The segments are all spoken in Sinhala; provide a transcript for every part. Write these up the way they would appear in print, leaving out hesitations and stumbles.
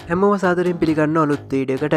හැමෝම සාදරයෙන් පිළිගන්න අලුත් වීඩියෝකට.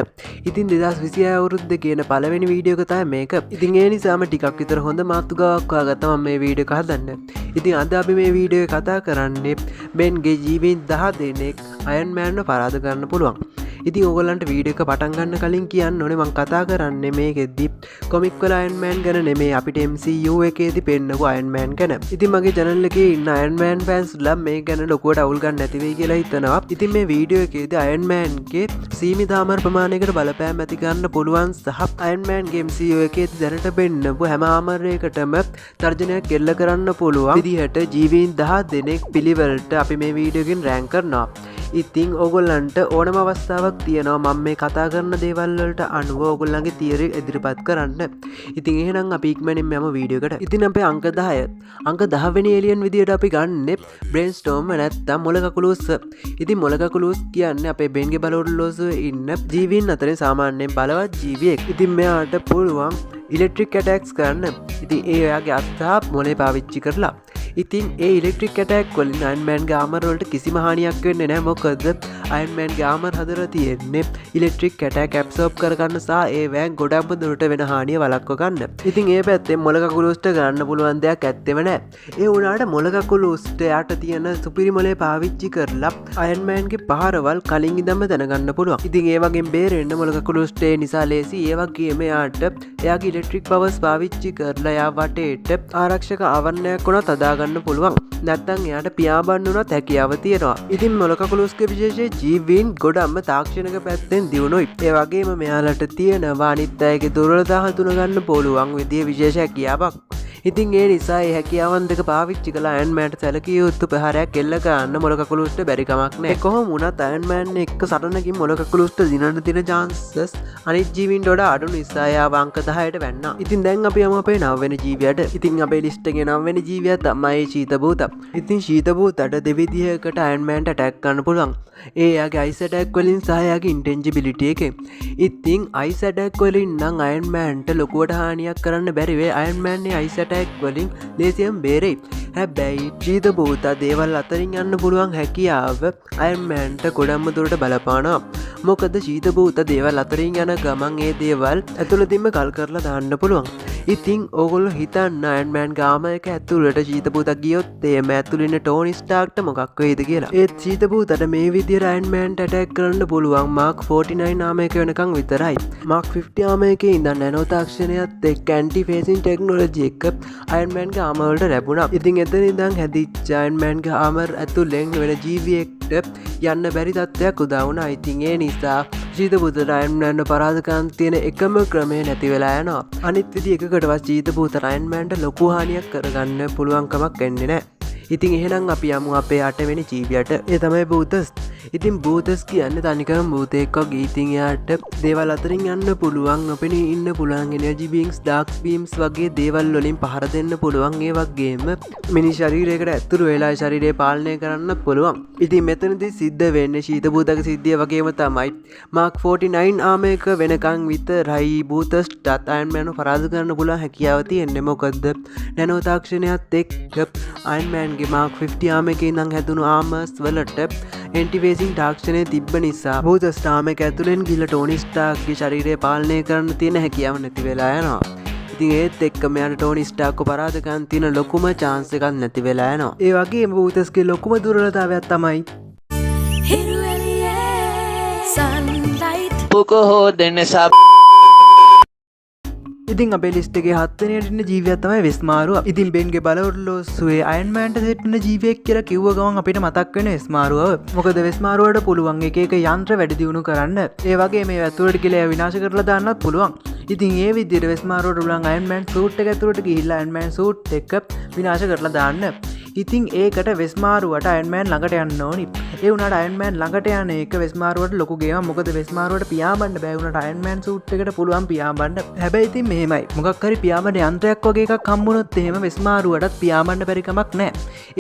ඉතින් 2026 අවුරුද්ද කියන පළවෙනි වීඩියෝ එක තමයි මේක. ඉතින් ඒ නිසාම ටිකක් විතර හොඳ මාතෘකාවක් හොයාගත්තා මම මේ වීඩියෝ එක හදන්න. ඉතින් අද අපි මේ වීඩියෝ එකේ කතා කරන්නේ බෙන්ගේ ජීවීන් 10 දෙනෙක් අයර්න් මෑන්ව පරාද කරන්න පුළුවන්. ඉතින් ඕගොල්ලන්ට වීඩියෝ එක පටන් ගන්න කලින් කියන්න ඕනේ මම කතා කරන්නේ මේකෙද්දි කොමික් වල අයර්න් මෑන් ගැන නෙමෙයි අපිට MCU එකේදී පෙන්නපු අයර්න් මෑන් ගැන. ඉතින් මගේ channel එකේ ඉන්න අයර්න් මෑන් ෆෑන්ස්ලා මේ ගැන ලොකුවට අවුල් ගන්න නැති වෙයි කියලා හිතනවා. ඉතින් මේ වීඩියෝ එකේදී අයර්න් මෑන්ගේ සීමිත ආමර ප්‍රමාණයකට බලපෑම් ඇති ගන්න පුළුවන් සහ අයර්න් මෑන්ගේ MCU එකේදී දැනට පෙන්නපු හැම ආමරයකටම තර්ජනයක් එල්ල කරන්න පුළුවන් විදිහට ජීවීන් 10 දෙනෙක් පිළිවෙලට අපි මේ වීඩියෝ එකෙන් රෑන්ක් කරනවා. ඉතින් ඕගොල්ලන්ට ඕනම අවස්ථාවක් තියෙනවා මම මේ කතා කරන දේවල් වලට අනුව ඕගොල්ලන්ගේ තියරි ඉදිරිපත් කරන්න. ඉතින් එහෙනම් අපි ඉක්මනින්ම යමු වීඩියෝ එකට. ඉතින් අපේ අංක 10. අංක 10 වෙනි එලියන් විදියට අපි ගන්නෙ බ්‍රේන්ස්ටෝම් නැත්තම් මොලකකුලුස්. ඉතින් මොලකකුලුස් කියන්නේ අපේ බෙන්ගේ බලවලුස්සේ ඉන්න ජීවීන් අතරින් සාමාන්‍යයෙන් බලවත් ජීවියෙක්. ඉතින් මෙයාට පුළුවන් ඉලෙක්ට්‍රික් ඇටැක්ස් කරන්න. ඉතින් ඒ ඔයාගේ අස්ථා මොලේ පාවිච්චි කරලා ඉතින් ඒ ඉලෙක්ට්‍රික් ඇටැක් වලින් අයර්න් මෑන්ගේ ආමර් වලට කිසිම හානියක් වෙන්නේ නැහැ. මොකද අයර්න් මෑන්ගේ ආමර් හදලා තියෙන්නේ ඉලෙක්ට්‍රික් ඇටැක් ඇබ්සෝබ් කරගන්න සහ ඒ වෑන් ගොඩක් දුරට වෙන හානිය වළක්ව ගන්න. ඉතින් ඒ පැත්තෙන් මොලකකුලුස්ට ගන්න පුළුවන් දෙයක් ඇත්තෙම නැහැ. ඒ වුණාට මොලකකුලුස්ට යට තියෙන සුපිරි මොලේ පාවිච්චි කරලා අයර්න් මෑන්ගේ පහරවල් කලින් ඉඳන්ම දැනගන්න පුළුවන්. ඉතින් ඒ වගේම බේරෙන්න මොලකකුලුස්ට ඒ නිසා ලේසි. ඒ වගේම එයාට එයාගේ ඉලෙක්ට්‍රික් පවර්ස් පාවිච්චි කරලා එයා වටේට ආරක්ෂක ආවරණයක් උනත් හදාගන්න පුළුවන්. නැත්තම් එයාට පියාඹන්න උනත් හැකියාව තියෙනවා. ඉතින් මොලකකුලුස්ගේ විශේෂයේ ජීවීන් ගොඩක්ම තාක්ෂණික පැත්තෙන් දියුණුයි. ඒ වගේම මෙයාලට තියෙනවා අනිත් අයගේ දුර්වලතා හඳුනගන්න පුළුවන් විදිහේ විශේෂ හැකියාවක්. ඉතින් ඒ නිසා ඒ හැකියාවන් දෙක පාවිච්චි කළා අයර්න් මෑන්ට සැලකිය යුතු ප්‍රහාරයක් එල්ල ගන්න මොලකකුලුස්ට බැරි කමක් නැහැ. කොහොම වුණත් අයර්න් මෑන් එක්ක සටනකින් මොලකකුලුස්ට දිනන්න තියෙන chances අනිත් ජීවීන්ට වඩා අඩු නිසා එයාව අංක 10ට වැන්නා. ඉතින් දැන් අපි යමු අපේ 9 වෙනි ජීවියට. ඉතින් අපේ ලිස්ට් එකේ 9 වෙනි ජීවියා තමයි ශීතභූත. ඉතින් ශීතභූතට දෙවිදිහකට අයර්න් මෑන්ට ඇටැක් කරන්න පුළුවන්. ඒ යාගේ අයිස් ඇටැක් වලින් සහ යාගේ ඉන්ටෙන්ජිබිලිටි එකෙන්. ඉතින් අයිස් ඇටැක් වලින් නම් අයර්න් මෑන්ට ලොකුවට හානියක් කරන්න බැරි වෙයි. අයර්න් මෑන්නේ අයිස් ඇටැක් වලින් ලේසියෙන් බේරෙයි. හැබැයි ශීතභූත දේවල් අතරින් යන්න පුළුවන් හැකියාව අයර්න් මෑන්ට ගොඩක්ම දුරට බලපානවා. මොකද ශීතභූත දේවල් අතරින් යන ගමන් ඒ දේවල් ඇතුළතින්ම කල් කරලා දාන්න පුළුවන්. ඉතින් ඕගොල්ලෝ හිතන්න අයර්න් මෑන් ගාම එක ඇතුළට ශීතභූතක් ගියොත් එම ඇතුළේ ඉන්න ටෝනි ස්ටාර්ක්ට මොකක් වෙයිද කියලා. ඒත් ශීතභූතට මේ විදිහට අයර්න් මෑන්ට ඇටැක් කරන්න පුළුවන් මාක් 49 ආමයක වෙනකන් විතරයි. මාක් 50 ආමයකේ ඉඳන් නැනෝ තාක්ෂණයත් එක්ක ඇන්ටි ෆේසින් ටෙක්නොලොජි එක අයර්න් මෑන්ගේ ආමර් වලට ලැබුණා. ඉතින් එතන ඉඳන් හැදිච්ච අයර්න් මෑන්ගේ ආමර් ඇතුළෙන් වෙන ජීවියෙක්ට යන්න බැරි තත්ත්වයක් උදා වුණා. ඉතින් ඒ නිසා ශීතභූතට අයර්න් මෑන්ව පරාද කරන්න තියෙන එකම ක්‍රමය නැති වෙලා යනවා. අනිත් විදි එකකටවත් ශීතභූත අයර්න් මෑන්ට ලොකු හානියක් කරගන්න පුළුවන් කමක් එන්නේ නැහැ. ඉතින් එහෙනම් අපි යමු අපේ 8 වෙනි ජීවියට. ඒ තමයි බූතස්. ඉතින් බූතස් කියන්නේ තනිකරම භූතයෙක් වගේ. ඉතින් එයාට දේවල් අතරින් යන්න පුළුවන්, නොපෙනී ඉන්න පුළුවන්, එනර්ජි බීම්ස්, ඩාර්ක් බීම්ස් වගේ දේවල් වලින් පහර දෙන්න පුළුවන්. ඒ වගේම මිනිස් ශරීරයකට ඇතුළු වෙලා ශරීරය පාලනය කරන්න පුළුවන්. ඉතින් මෙතනදී සිද්ධ වෙන්නේ ශීතභූතක සිද්ධිය වගේම තමයි. මාක් 49 ආමයක වෙනකන් විතරයි බූතස්ටත් අයර්න් මෑන්ව පරාද කරන්න පුළුවන් හැකියාව තියෙන්නේ. මොකද නැනෝ තාක්ෂණයත් එක්ක අයර්න් මෑන්ගේ මාක් 50 ආමයකේ ඉඳන් හැදුණු ආමර්ස් වලට ඇන්ටිෆේසින් තාක්ෂණය තිබ්බ නිසා බූතස්ට ආමයක ඇතුළෙන් ගිහලා ටෝනි ස්ටාර්ක්ගේ ශරීරය පාලනය කරන්න තියෙන හැකියාව නැති වෙලා යනවා. ඉතින් ඒත් එක්ක මෙයාට ටෝනි ස්ටාර්ක්ව පරාද කරන්න තියෙන ලොකුම chance එකක් නැති වෙලා යනවා. ඒ වගේම බූතස්ගේ ලොකුම දුර්වලතාවයක් තමයි හිරු එළියේ sunlight කොහො දෙන්නේ සබ්. ඉතින් අපේ ලිස්ට් එකේ 7 වෙනියට ඉන්න ජීවියා තමයි වෙස්මාරුව. ඉතින් බෙන්ගේ බලවලුස්සේ අයර්න් මෑන්ට සෙට් වෙන ජීවියෙක් කියලා කිව්ව ගමන් අපිට මතක් වෙන වෙස්මාරුව. මොකද වෙස්මාරුවට පුළුවන් එක එක යන්ත්‍ර වැඩි දියුණු කරන්න. ඒ වගේ මේ ඇතුළට ගිහලා විනාශ කරලා දාන්නත් පුළුවන්. ඉතින් ඒ විදිහට වෙස්මාරුවට පුළුවන් අයර්න් මෑන් සූට් එක ඇතුළට ගිහිල්ලා අයර්න් මෑන් සූට් එක විනාශ කරලා දාන්න. ඉතින් ඒකට වෙස්මාරුවට අයර්න් මෑන් ළඟට යන්න ඕනි. ඒ වුණාට අයර්න් මෑන් ළඟට යන එක වෙස්මාරුවට ලොකු ගේමක්. මොකද වෙස්මාරුවට පියාඹන්න බෑ. වුණාට අයර්න් මෑන් සූට් එකට පුළුවන් පියාඹන්න. හැබැයි ඉතින් මෙහෙමයි. මොකක් හරි පියාඹන යන්ත්‍රයක් වගේ එකක් හම්බුනොත් එහෙම වෙස්මාරුවටත් පියාඹන්න බැරි කමක් නැහැ.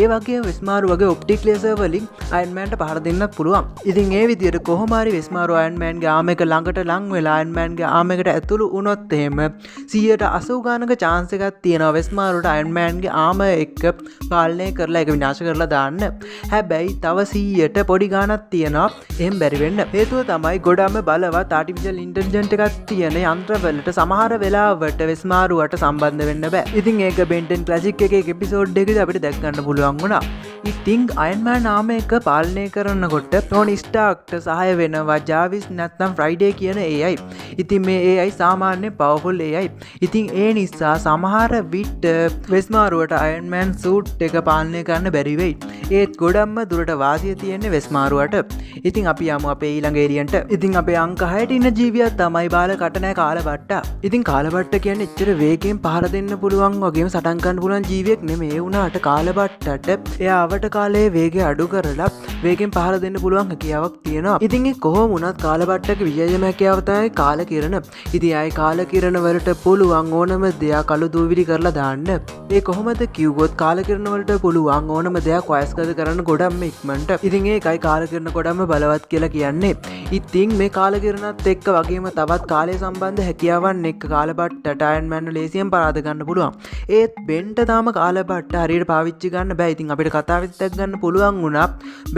ඒ වගේම වෙස්මාරුව වගේ ඔප්ටික් ලේසර් වලින් අයර්න් මෑන්ට පහර දෙන්නත් පුළුවන්. ඉතින් ඒ විදිහට කොහොම හරි වෙස්මාරුව අයර්න් මෑන්ගේ ආම එක ළඟට ලං වෙලා අයර්න් මෑන්ගේ ආම එකට ඇතුළු වුණොත් එහෙම 180 ගානක chance එකක් තියෙනවා වෙස්මාරුවට අයර්න් මෑන්ගේ ආම එක පාලනය පාලනය කරලා ඒක විනාශ කරලා දාන්න. හැබැයි තව 100ට පොඩි ගාණක් තියෙනවා එහෙම බැරි වෙන්න. හේතුව තමයි ගොඩම බලවත් ආටිෆිෂල් ඉන්ටෙලිජන්ට් එකක් තියෙන යන්ත්‍රවලට සමහර වෙලාවට වෙස්මාරුවට සම්බන්ධ වෙන්න බෑ. ඉතින් ඒක Ben 10 Classic එකේ එපිසෝඩ් එකේදී අපිට දැක් ගන්න පුළුවන් වුණා. ඉතින් Iron Man නාම එක පාලනය කරනකොට Tony Starkට සහාය වෙනවා Jarvis නැත්නම් Friday කියන AI. ඉතින් මේ AI සාමාන්‍ය powerful AI. ඉතින් ඒ නිසා සමහර විට වෙස්මාරුවට Iron Man suit එක පාලනය කරන්න බැරි වෙයි. ඒත් ගොඩක්ම දුරට වාසිය තියෙන්නේ වෙස්මාරුවට. ඉතින් අපි යමු අපේ ඊළඟ එරියන්ට. ඉතින් අපේ අංක 6ට ඉන්න ජීවියක් තමයි බාල කටනෑ කාලබට්ටා. ඉතින් කාලබට්ට කියන්නේ එච්චර වේගයෙන් පහර දෙන්න පුළුවන් වගේම සටන් ගන්න පුළුවන් ජීවියෙක් නෙමෙයි. ඒ වුණාට කාලබට්ටට එයාවට කාලේ වේගය අඩු කරලා වේගෙන් පහර දෙන්න පුළුවන් හැකියාවක් තියෙනවා. ඉතින් ඒ කොහොම වුණත් කාලබට්ටගේ විශේෂම හැකියාව තමයි කාලකිරණ. ඉතින් ආයි කාලකිරණ වලට පුළුවන් ඕනම දෙයක් අලු දූවිලි කරලා දාන්න. ඒ කොහොමද කිව්වොත් කාලකිරණ වලට පුළුවන් ඕනම දෙයක් වයස්ගත කරන්න ගොඩක්ම ඉක්මනට. ඉතින් ඒකයි කාලකිරණ ගොඩක්ම බලවත් කියලා කියන්නේ. ඉතින් මේ කාලකිරණත් එක්ක වගේම තවත් කාලය සම්බන්ධ හැකියාවන් එක්ක කාලබට්ටට Iron Man ලේසියෙන් පරාද ගන්න පුළුවන්. ඒත් බෙන්ට තාම කාලබට්ට හරියට පාවිච්චි ගන්න බෑ. ඉතින් අපිට කතාවෙත් දැක් ගන්න පුළුවන් වුණා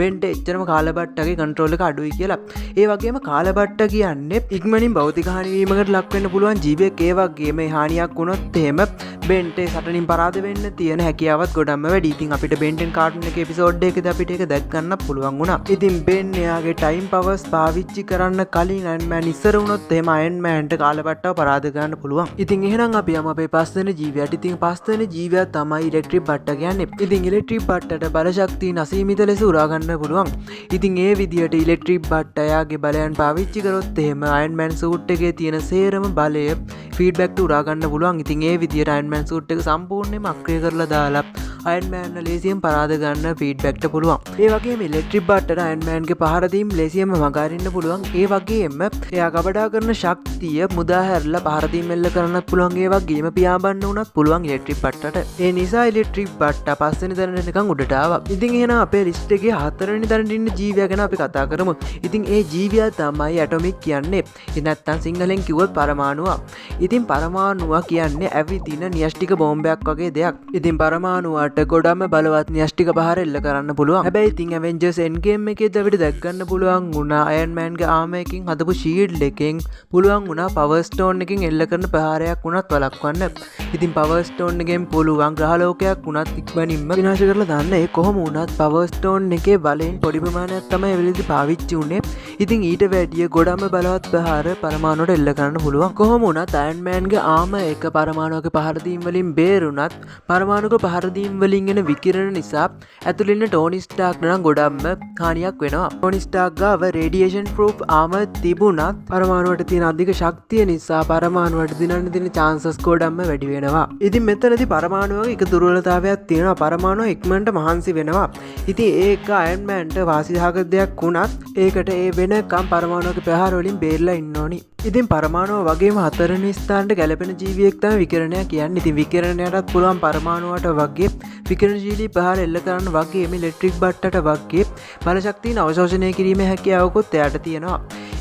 බෙන්ට එච්චරම කාලබට්ටගේ කන්ට්‍රෝල් එක අඩුයි කියලා. ඒ වගේම කාලබට්ට කියන්නේ ඉක්මනින් භෞතික හානි වීමකට ලක් වෙන්න පුළුවන් ජීවියෙක්. ඒ වගේම හානියක් වුණොත් එහෙම බෙන්ට සටනින් පරාද වෙන්න තියෙන හැකියාවත් ගොඩක්ම වැඩි. ඉතින් අපිට Ben 10 කාටුන් එකේ එපිසෝඩ් එකේදී අපිට ඒක දැක් ගන්න පුළුවන් වුණා. ඉතින් Ben එයාගේ ටයිම් පවර්ස් පාවිච්චි කරන්න කලින් Iron Man ඉස්සර වුණොත් එහෙම Iron Manට කාලබට්ටව පරාද ගන්න පුළුවන්. ඉතින් එහෙනම් අපි යමු අපේ පස්වෙනි ජීවියට. ඉතින් පස්වෙනි ජීවියා තමයි ඉලෙක්ට්‍රික් බට්ට කියන්නේ. ඉතින් ඉලෙක්ට්‍රික් බට්ටට බලශක්තිය අසීමිත ලෙස උරා ගන්න පුළුවන්. ඉතින් ඒ විදිහට ඉලෙක්ට්‍රික් බට්ට එයාගේ බලයන් පාවිච්චි කරොත් එහෙම Iron Man suit එකේ තියෙන සේරම බලය ෆීඩ්බැක්ට උරා ගන්න පුළුවන්. ඉතින් ඒ විදිහට Iron Man suit එක සම්පූර්ණයෙන්ම අක්‍රිය කරලා දාලා Iron Man ලේසියෙන් පරාද ගන්න ෆීඩ්බැක්ට පුළුවන්. ඒ වගේම ඉලෙක්ට්‍රික් බට්ටට Iron Man ගේ පහර දීම් ලේසියෙන්ම මගහරින්න පුළුවන්. ඒ වගේම එයා කවඩා කරන ශක්තිය මුදා හැරලා පහර දීම් එල්ල කරන්නත් පුළුවන්. ඒ වගේම පියාඹන්න උනත් පුළුවන් ඉලෙක්ට්‍රික් බට්ටට. ඒ නිසා ඉලෙක්ට්‍රික් බට්ට පස්වෙනි තැනට නිකන් උඩට ආවා. ඉතින් එහෙනම් අපේ ලිස්ට් එකේ හතරවෙනි තැනට ඉන්න ජීවියා ගැන අපි කතා කරමු. ඉතින් ඒ ජීවියා තමයි ඇටොමික් කියන්නේ. ඉතින් නැත්තම් සිංහලෙන් කිව්වොත් පරමාණුව. ඉතින් පරමාණුව කියන්නේ ඇවිදින න්‍යෂ්ටික බෝම්බයක් වගේ දෙයක්. ඉතින් පරමාණුවට ගොඩම බලවත් න්‍යෂ්ටික පහර එල්ල කරන්න පුළුවන්. හැබැයි ඉතින් Avengers Endgame එකේදී අපිට දැක් ගන්න පුළුවන් වුණා Iron Man ගේ ආර්මර් එකකින් හදපු shield එකෙන් පුළුවන් වුණා Power Stone එකකින් එල්ල කරන ප්‍රහාරයක් වුණත් වළක්වන්න. ඉතින් Power Stone එකෙන් පුළුවන් ග්‍රහලෝකයක් වුණත් ඉක්මනින්ම විනාශ කරලා දාන්න. ඒ කොහොම වුණත් Power Stone එකේ බලයෙන් පොඩි ප්‍රමාණයක් තමයි ඒ වෙලෙදි පාවිච්චි වුණේ. ඉතින් ඊට වැඩිය ගොඩම බලවත් ප්‍රහාර පරමාණුවට එල්ල කරන්න පුළුවන්. කොහොම වුණත් Iron Man ගේ ආර්මර් එක පරමාණුක පහර දීම් වලින් බේරුණත් පරමාණුක පහර දීම් වලින් එන විකිරණ නිසා ඇතුළේ ඉන්න ටෝනි ස්ටාර්ක් නම් ගොඩක්ම හානියක් වෙනවා. ටෝනි ස්ටාර්ක් ගාව රේඩියේෂන් ප්‍රූෆ් ආර්මර් තිබුණත් පරමාණුවට තියෙන අධික ශක්තිය නිසා පරමාණුවට දිනන්න තියෙන chances ගොඩක්ම වැඩි වෙනවා. ඉතින් මෙතනදී පරමාණුවක එක දුර්වලතාවයක් තියෙනවා. පරමාණුව ඉක්මනට මහන්සි වෙනවා. ඉතින් ඒක Iron Manට වාසිදායක දෙයක් වුණත් ඒකට ඒ වෙනකම් පරමාණුවක ප්‍රහාර වලින් බේරලා ඉන්න ඕනි. ඉතින් පරමාණුව වගේම හතරවෙනි ස්ථානට ගැලපෙන ජීවියෙක් තමයි විකිරණය කියන්නේ. ඉතින් විකිරණයටත් පුළුවන් පරමාණුවට වගේ විකිරණශීලී ප්‍රහාර එල්ල කරන්න වගේම ඉලෙක්ට්‍රික් බට්ටට වගේ බලශක්තිය අවශෝෂණය කිරීමේ හැකියාවකුත් එයාට තියෙනවා.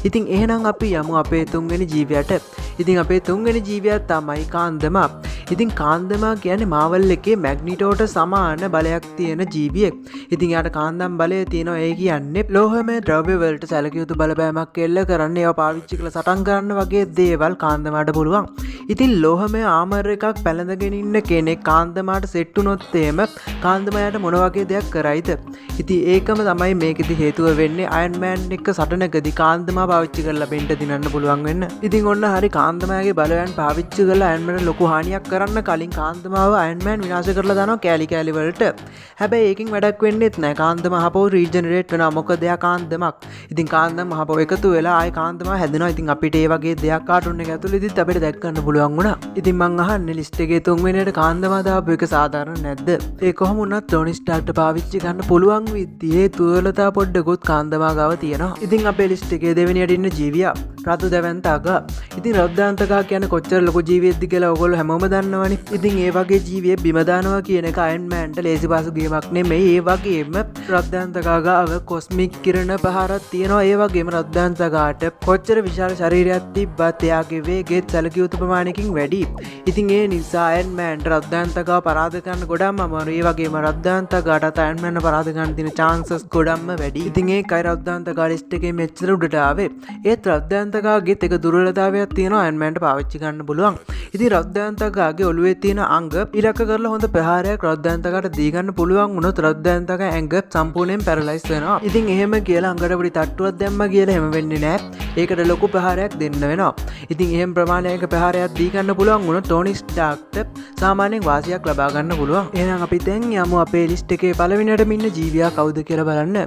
ඉතින් එහෙනම් අපි යමු අපේ තුන්වෙනි ජීවියට. ඉතින් අපේ තුන්වෙනි ජීවියා තමයි කාන්දමා. ඉතින් කාන්දමා කියන්නේ මාවල් එකේ මැග්නිටෝට සමාන බලයක් තියෙන ජීවියෙක්. ඉතින් යාට කාන්දම් බලය තියෙනවා. ඒ කියන්නේ ලෝහමය ද්‍රව්‍ය වලට සැලකිය යුතු බලපෑමක් එල්ල කරන්න ඒවා පාවිච්චි කරලා සටන් කරන්න වගේ දේවල් කාන්දමාට පුළුවන්. ඉතින් ලෝහමය ආමර් එකක් පැලඳගෙන ඉන්න කෙනෙක් කාන්දමාට සෙට් වුණොත් එහෙම කාන්දමයාට මොන වගේ දෙයක් කරයිද? ඉතින් ඒකම තමයි මේකෙදි හේතුව වෙන්නේ Iron Man එක්ක සටනකදී කාන්දමා පාවිච්චි කරලා බෙන්ට දිනන්න පුළුවන් වෙන්න. ඉතින් ඔන්න හරි කාන්දමයාගේ බලයන් පාවිච්චි කරලා Iron Man ලොකු හානියක් කරන්න කලින් කාන්දමාව Iron Man විනාශ කරලා දානවා කෑලි කෑලි වලට. හැබැයි ඒකෙන් වැඩක් වෙන්නේත් නැහැ. කාන්දම හපෝ රීජෙනරේට් වෙනවා. මොකද එයා කාන්දමක්. ඉතින් කාන්දම හපෝ එකතු වෙලා ආයි කාන්දම හැදෙනවා. ඉතින් අපිට ඒ වගේ දෙයක් කාටුන් එක ඇතුළේදීත් අපිට දැක් ගන්න පුළුවන් වුණා. ඉතින් මං අහන්නේ ලිස්ට් එකේ තුන්වෙනියට කාන්දමා දාපු එක සාධාරණ නැද්ද? ඒ කොහොම වුණත් ටෝනි ස්ටාර්ක්ට පාවිච්චි ගන්න පුළුවන් විදිහේ දුර්වලතා පොඩ්ඩකුත් කාන්දමා ගාව තියෙනවා. ඉතින් අපේ ලිස්ට් එකේ දෙවෙනියට ඉන්න ජීවියා රතු දැවැන්තගා. ඉතින් රොද්දාන්තකා කියන කොච්චර ලොකු ජීවියෙක්ද කියලා ඔයගොල්ලෝ හැමෝම දන්නවනේ. ඉතින් ඒ වගේ ජීවියෙක් බිම දානවා කියන එක අයන් මෑන්ට ලේසි පාසු ගේමක් නෙමෙයි. ඒ වගේම රොද්දාන්තකාගාව කොස්මික් කිරණ පහරක් තියෙනවා. ඒ වගේම රොද්දාන්තකාට කොච්චර විශාල ශරීරයක් තිබ්බත් එයාගේ වේගෙත් සැලකිය යුතු ප්‍රමාණයකින් වැඩි. ඉතින් ඒ නිසා අයන් මෑන්ට රොද්දාන්තකාව පරාද කරන්න ගොඩක්ම අමාරුයි. ඒ වගේම රොද්දාන්තකාට අයන් මෑන්ට පරාද කරන්න තියෙන chances ගොඩක්ම වැඩි. ඉතින් ඒකයි රොද්දාන්තකා ලිස්ට් එකේ මෙච්චර උඩට ආවේ. ඒත් රොද්දාන්තකාගෙත් එක දුර්වලතාවයක් තියෙනවා අයන් මෑන්ට පාවිච්චි කරන්න පුළුවන්. ඉතින් රොද්දාන්තකාගේ ඔළුවේ තියෙන අංග ඉලක්ක කරලා හොඳ ප්‍රහාරයක් රොද්දාන්තකාට දී ගන්න පුළුවන් වුණොත් රොද්දාන්තකා ඇඟ සම්පූර්ණයෙන් පැරලයිස් වෙනවා. ඉතින් එහෙම කියලා අංගට පොඩි තට්ටුවක් දැම්මා කියලා එහෙම වෙන්නේ නැහැ. ඒකට ලොකු ප්‍රහාරයක් දෙන්න වෙනවා. ඉතින් එහෙම ප්‍රමාණයක ප්‍රහාරයක් දී ගන්න පුළුවන් වුණොත් ටෝනි ස්ටාර්ක්ට සාමාන්‍යයෙන් වාසියක් ලබා ගන්න පුළුවන්. එහෙනම් අපි දැන් යමු අපේ ලිස්ට් එකේ පළවෙනියටම ඉන්න ජීවියා කවුද කියලා බලන්න.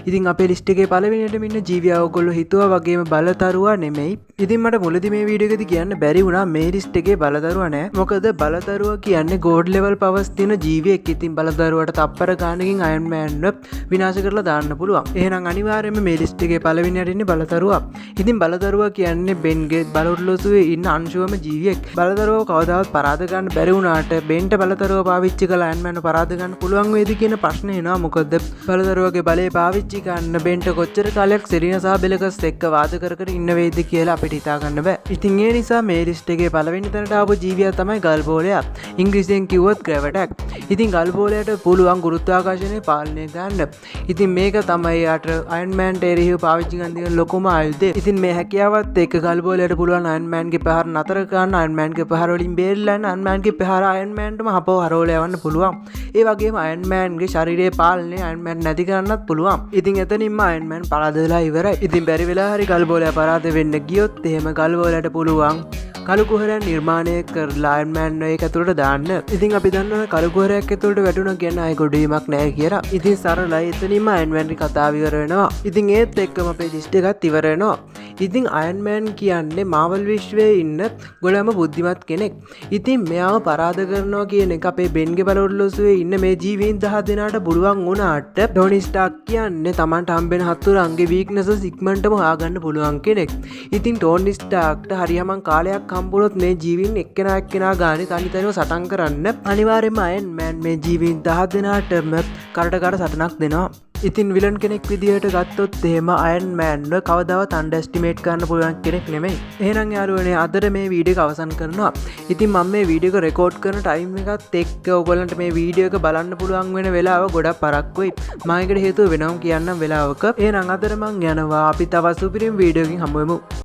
ඉතින් අපේ ලිස්ට් එකේ පළවෙනියටම ඉන්න ජීවියා ඔයගොල්ලෝ හිතුවා වගේම බලතරුවා නෙමෙයි. ඉතින් මට මුලදී මේ වීඩියෝ එකේදී කියන්න බැරි වුණා මේ ලිස්ට් එකේ බලතරුවා නෑ. මොකද බලතරුවා කියන්නේ ගෝඩ් ලෙවල් පවර්ස් තියෙන ජීවියෙක්. ඉතින් බලතරුවාට තප්පර ගානකින් අයන් මෑන්ව විනාශ කරලා දාන්න පුළුවන්. එහෙනම් අනිවාර්යයෙන්ම මේ ලිස්ට් එකේ පළවෙනියට ඉන්නේ බලතරුවා. ඉතින් බලතරුවා කියන්නේ බෙන්ගේ බලොට්ලොසුවේ ඉන්න අංශුවම ජීවියෙක්. බලතරුවා කවදාවත් පරාද ගන්න බැරි වුණාට බෙන්ට බලතරුවා පාවිච්චි කරලා අයන් මෑන්ව පරාද ගන්න පුළුවන් වේද කියන ප්‍රශ්නේ එනවා. මොකද බලතරුවාගේ බලය පාවිච්චි කරන්න බෙන්ට කොච්චර කාලයක් සෙරිනා සහ බෙලකස් එක්ක වාද කර කර ඉන්න වේද කියලා අපිට හිතා ගන්න බෑ. ඉතින් ඒ නිසා මේ ලිස්ට් එකේ පළවෙනි තැනට ආපු ජීවියා තමයි ගල්බෝලයා. ඉංග්‍රීසියෙන් කිව්වොත් ග්‍රැවිටක්. ඉතින් ගල්බෝලයාට පුළුවන් ගුරුත්වාකර්ෂණය පාලනය කරන්න. ඉතින් මේක තමයි යාට අයන් මෑන්ට එරෙහිව පාවිච්චි කරන තියෙන ලොකුම ආයුධය. ඉතින් මේ හැකියාවත් එක්ක ගල්බෝලයාට පුළුවන් අයන් මෑන්ගේ ප්‍රහාර නතර කරන්න, අයන් මෑන්ගේ ප්‍රහාර වලින් බේරිලා යන්න, අයන් මෑන්ගේ ප්‍රහාර අයන් මෑන්ටම හපව හරවලා යවන්න පුළුවන්. ඒ වගේම අයන් මෑන්ගේ ශරීරයේ පාලනය අයන් මෑන් නැති කරන්නත් පුළුවන්. ඉතින් එතනින්ම අයන් මෑන් පරාද වෙලා ඉවරයි. ඉතින් බැරි වෙලා හරි ගල්බෝලයා පරාද වෙන්න ගියොත් එහෙම ගල්බෝලයාට පුළුවන් කළු කුහරයක් නිර්මාණය කරලා අයන් මෑන් එක ඇතුළට දාන්න. ඉතින් අපි දන්නවා කළු කුහරයක් ඇතුළට වැටුණා කියන්නේ ආයෙ ගොඩවීමක් නැහැ කියලා. ඉතින් සරලයි එතනින්ම අයන් මෑන්ගේ කතාව ඉවර වෙනවා. ඉතින් ඒත් එක්කම අපේ ලිස්ට් එකත් ඉවර වෙනවා. ඉතින් අයන් මෑන් කියන්නේ මාවල් විශ්වයේ ඉන්න ගොඩම බුද්ධිමත් කෙනෙක්. ඉතින් මෙයාව පරාද කරනවා කියන එක අපේ බෙන්ගේ බලොට්ලොසුවේ ඉන්න මේ ජීවීන් 10 දෙනාට පුළුවන් වුණාට ටෝනි ස්ටාර්ක් කියන්නේ Tamanට හම්බෙන හතුරන්ගේ වීක්නසස් ඉක්මනටම හොයාගන්න පුළුවන් කෙනෙක්. ඉතින් ටෝනි ස්ටාර්ක්ට හරියම කාලයක් හම්බුනොත් මේ ජීවීන් එක්කෙනා ගානේ තනිතනිව සටන් කරන්න අනිවාර්යයෙන්ම අයන් මෑන් මේ ජීවීන් 10 දෙනාටම කරට සටනක් දෙනවා. ඉතින් විලන් කෙනෙක් විදිහට ගත්තොත් එහෙම අයන් මෑන්ව කවදාවත් අන්ඩර්ස්ටිමේට් කරන්න පුළුවන් කෙනෙක් නෙමෙයි. එහෙනම් යාළුවනේ අදට මේ වීඩියෝ එක අවසන් කරනවා. ඉතින් මම මේ වීඩියෝ එක රෙකෝඩ් කරන ටයිම් එකත් එක්ක ඔයගොල්ලන්ට මේ වීඩියෝ එක බලන්න පුළුවන් වෙන වෙලාව ගොඩක් පරක්කුයි. මම ඒකට හේතුව වෙනවම කියන්නම් වෙලාවක. එහෙනම් අදට මං යනවා. අපි තවත් සුපිරිම වීඩියෝ එකකින් හමු වෙමු.